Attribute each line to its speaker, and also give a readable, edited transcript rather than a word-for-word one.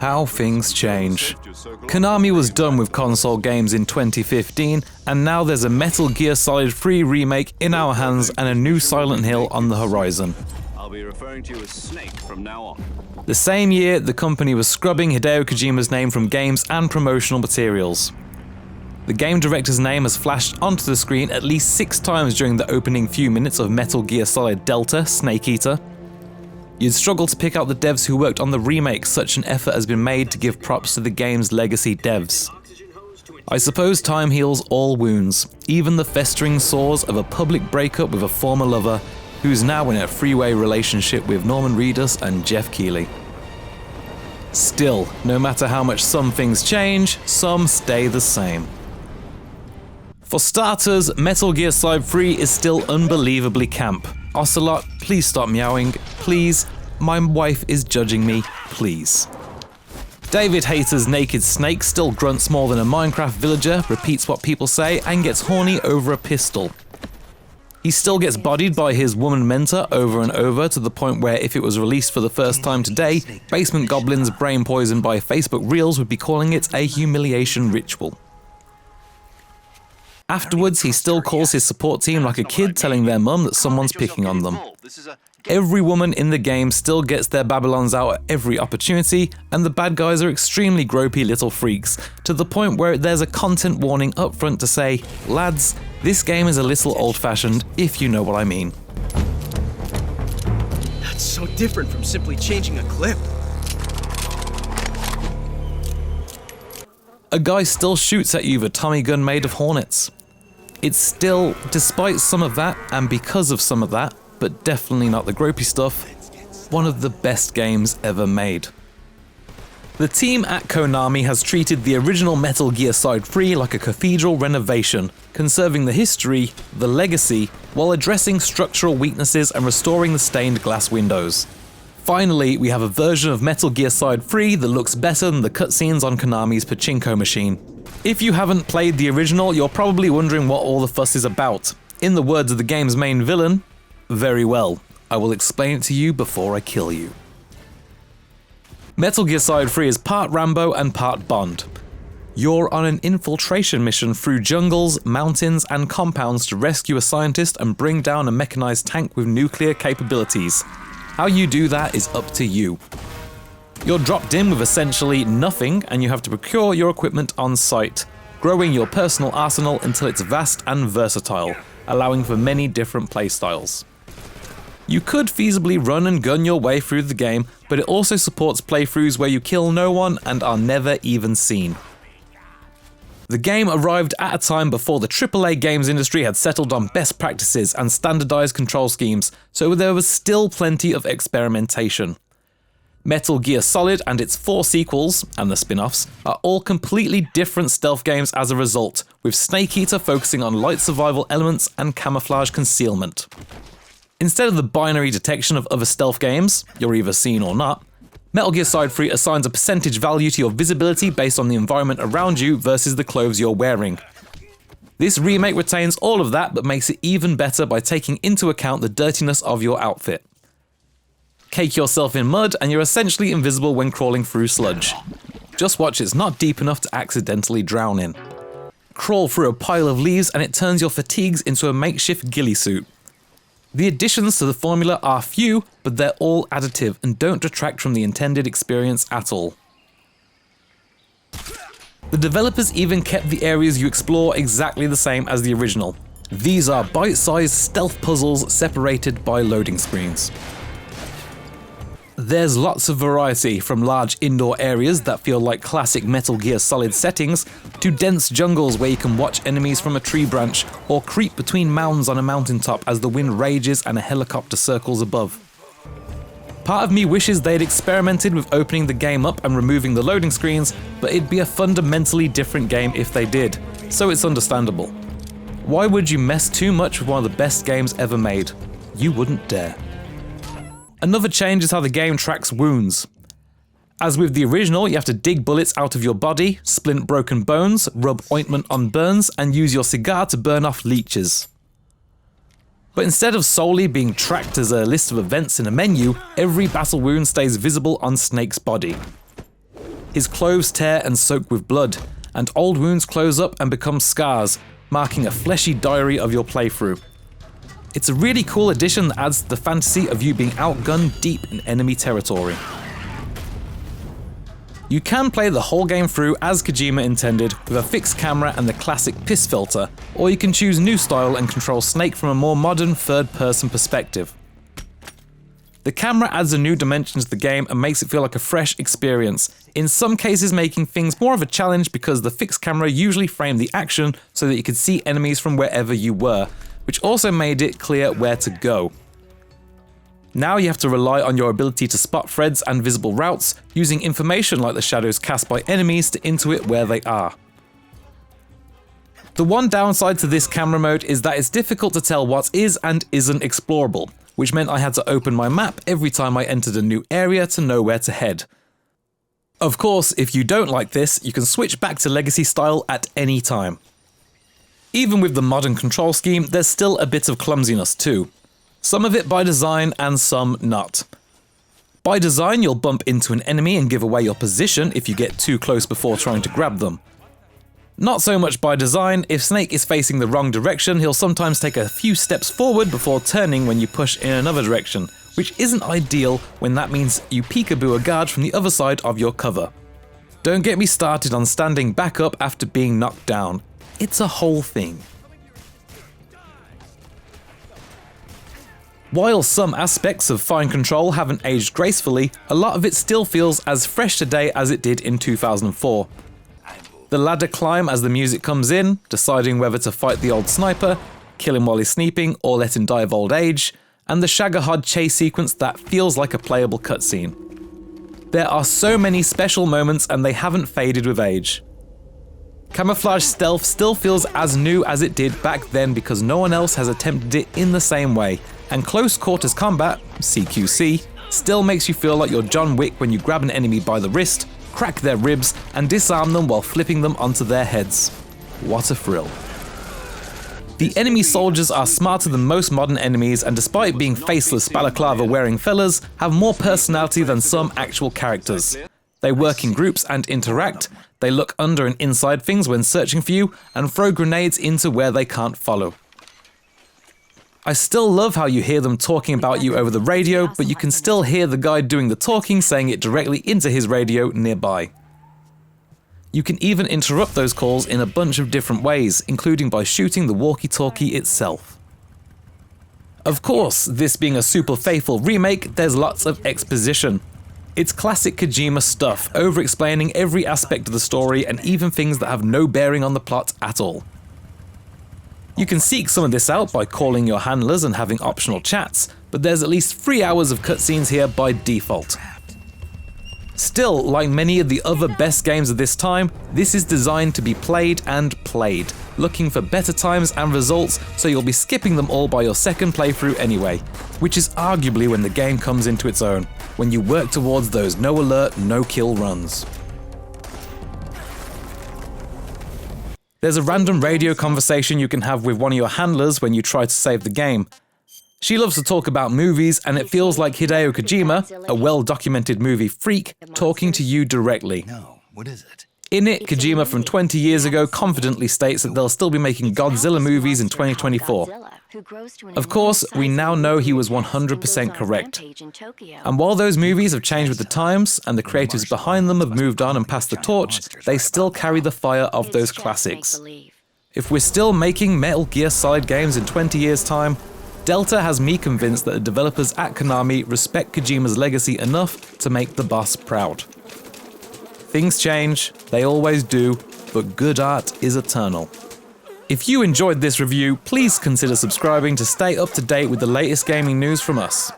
Speaker 1: How things change. Konami was done with console games in 2015, and now there's a Metal Gear Solid 3 remake in our hands and a new Silent Hill on the horizon.
Speaker 2: I'll be referring to you as Snake from now on.
Speaker 1: The same year, the company was scrubbing Hideo Kojima's name from games and promotional materials. The game director's name has flashed onto the screen at least 6 times during the opening few minutes of Metal Gear Solid Delta: Snake Eater. You'd struggle to pick out the devs who worked on the remake. Such an effort has been made to give props to the game's legacy devs. I suppose time heals all wounds, even the festering sores of a public breakup with a former lover who's now in a three-way relationship with Norman Reedus and Jeff Keighley. Still, no matter how much some things change, some stay the same. For starters, Metal Gear Solid 3 is still unbelievably camp. Ocelot, please stop meowing. Please. My wife is judging me. Please. David Hayter's naked snake still grunts more than a Minecraft villager, repeats what people say, and gets horny over a pistol. He still gets bodied by his woman mentor over and over, to the point where if it was released for the first time today, Basement Goblin's brain poisoned by Facebook Reels would be calling it a humiliation ritual. Afterwards, he still calls his support team like a kid telling their mum that someone's picking on them. Every woman in the game still gets their Babylons out at every opportunity, and the bad guys are extremely gropey little freaks, to the point where there's a content warning up front to say, lads, this game is a little old-fashioned, if you know what I mean.
Speaker 3: That's so different from simply changing a clip.
Speaker 1: A guy still shoots at you with a Tommy gun made of hornets. It's still, despite some of that, and because of some of that, but definitely not the gropey stuff, one of the best games ever made. The team at Konami has treated the original Metal Gear Solid 3 like a cathedral renovation, conserving the history, the legacy, while addressing structural weaknesses and restoring the stained glass windows. Finally, we have a version of Metal Gear Solid 3 that looks better than the cutscenes on Konami's pachinko machine. If you haven't played the original, you're probably wondering what all the fuss is about. In the words of the game's main villain, very well, I will explain it to you before I kill you. Metal Gear Solid 3 is part Rambo and part Bond. You're on an infiltration mission through jungles, mountains, and compounds to rescue a scientist and bring down a mechanized tank with nuclear capabilities. How you do that is up to you. You're dropped in with essentially nothing, and you have to procure your equipment on site, growing your personal arsenal until it's vast and versatile, allowing for many different playstyles. You could feasibly run and gun your way through the game, but it also supports playthroughs where you kill no one and are never even seen. The game arrived at a time before the AAA games industry had settled on best practices and standardized control schemes, so there was still plenty of experimentation. Metal Gear Solid and its 4 sequels, and the spin-offs, are all completely different stealth games as a result, with Snake Eater focusing on light survival elements and camouflage concealment. Instead of the binary detection of other stealth games, you're either seen or not, Metal Gear Solid 3 assigns a percentage value to your visibility based on the environment around you versus the clothes you're wearing. This remake retains all of that, but makes it even better by taking into account the dirtiness of your outfit. Cake yourself in mud and you're essentially invisible when crawling through sludge. Just watch, it's not deep enough to accidentally drown in. Crawl through a pile of leaves and it turns your fatigues into a makeshift ghillie suit. The additions to the formula are few, but they're all additive and don't detract from the intended experience at all. The developers even kept the areas you explore exactly the same as the original. These are bite-sized stealth puzzles separated by loading screens. There's lots of variety, from large indoor areas that feel like classic Metal Gear Solid settings, to dense jungles where you can watch enemies from a tree branch, or creep between mounds on a mountaintop as the wind rages and a helicopter circles above. Part of me wishes they'd experimented with opening the game up and removing the loading screens, but it'd be a fundamentally different game if they did, so it's understandable. Why would you mess too much with one of the best games ever made? You wouldn't dare. Another change is how the game tracks wounds. As with the original, you have to dig bullets out of your body, splint broken bones, rub ointment on burns, and use your cigar to burn off leeches. But instead of solely being tracked as a list of events in a menu, every battle wound stays visible on Snake's body. His clothes tear and soak with blood, and old wounds close up and become scars, marking a fleshy diary of your playthrough. It's a really cool addition that adds to the fantasy of you being outgunned deep in enemy territory. You can play the whole game through as Kojima intended, with a fixed camera and the classic piss filter, or you can choose new style and control Snake from a more modern third-person perspective. The camera adds a new dimension to the game and makes it feel like a fresh experience, in some cases making things more of a challenge because the fixed camera usually framed the action so that you could see enemies from wherever you were, which also made it clear where to go. Now you have to rely on your ability to spot threads and visible routes, using information like the shadows cast by enemies to intuit where they are. The one downside to this camera mode is that it's difficult to tell what is and isn't explorable, which meant I had to open my map every time I entered a new area to know where to head. Of course, if you don't like this, you can switch back to Legacy style at any time. Even with the modern control scheme, there's still a bit of clumsiness too. Some of it by design and some not. By design, you'll bump into an enemy and give away your position if you get too close before trying to grab them. Not so much by design. If Snake is facing the wrong direction, he'll sometimes take a few steps forward before turning when you push in another direction, which isn't ideal when that means you peekaboo a guard from the other side of your cover. Don't get me started on standing back up after being knocked down. It's a whole thing. While some aspects of Fine Control haven't aged gracefully, a lot of it still feels as fresh today as it did in 2004. The ladder climb as the music comes in, deciding whether to fight the old sniper, kill him while he's sleeping, or let him die of old age, and the Shagahod chase sequence that feels like a playable cutscene. There are so many special moments and they haven't faded with age. Camouflage stealth still feels as new as it did back then because no one else has attempted it in the same way, and close quarters combat, CQC, still makes you feel like you're John Wick when you grab an enemy by the wrist, crack their ribs, and disarm them while flipping them onto their heads. What a thrill. The enemy soldiers are smarter than most modern enemies, and despite being faceless balaclava-wearing fellas, have more personality than some actual characters. They work in groups and interact, they look under and inside things when searching for you, and throw grenades into where they can't follow. I still love how you hear them talking about you over the radio, but you can still hear the guy doing the talking saying it directly into his radio nearby. You can even interrupt those calls in a bunch of different ways, including by shooting the walkie-talkie itself. Of course, this being a super faithful remake, there's lots of exposition. It's classic Kojima stuff, over-explaining every aspect of the story and even things that have no bearing on the plot at all. You can seek some of this out by calling your handlers and having optional chats, but there's at least 3 hours of cutscenes here by default. Still, like many of the other best games of this time, this is designed to be played and played, looking for better times and results, so you'll be skipping them all by your second playthrough anyway, which is arguably when the game comes into its own, when you work towards those no alert, no kill runs. There's a random radio conversation you can have with one of your handlers when you try to save the game. She loves to talk about movies, and it feels like Hideo Kojima, a well-documented movie freak, talking to you directly.
Speaker 4: No, what is it?
Speaker 1: In it, Kojima from 20 years ago confidently states that they'll still be making Godzilla movies in 2024. Of course, we now know he was 100% correct. And while those movies have changed with the times, and the creatives behind them have moved on and passed the torch, they still carry the fire of those classics. If we're still making Metal Gear Solid games in 20 years' time, Delta has me convinced that the developers at Konami respect Kojima's legacy enough to make the boss proud. Things change, they always do, but good art is eternal. If you enjoyed this review, please consider subscribing to stay up to date with the latest gaming news from us.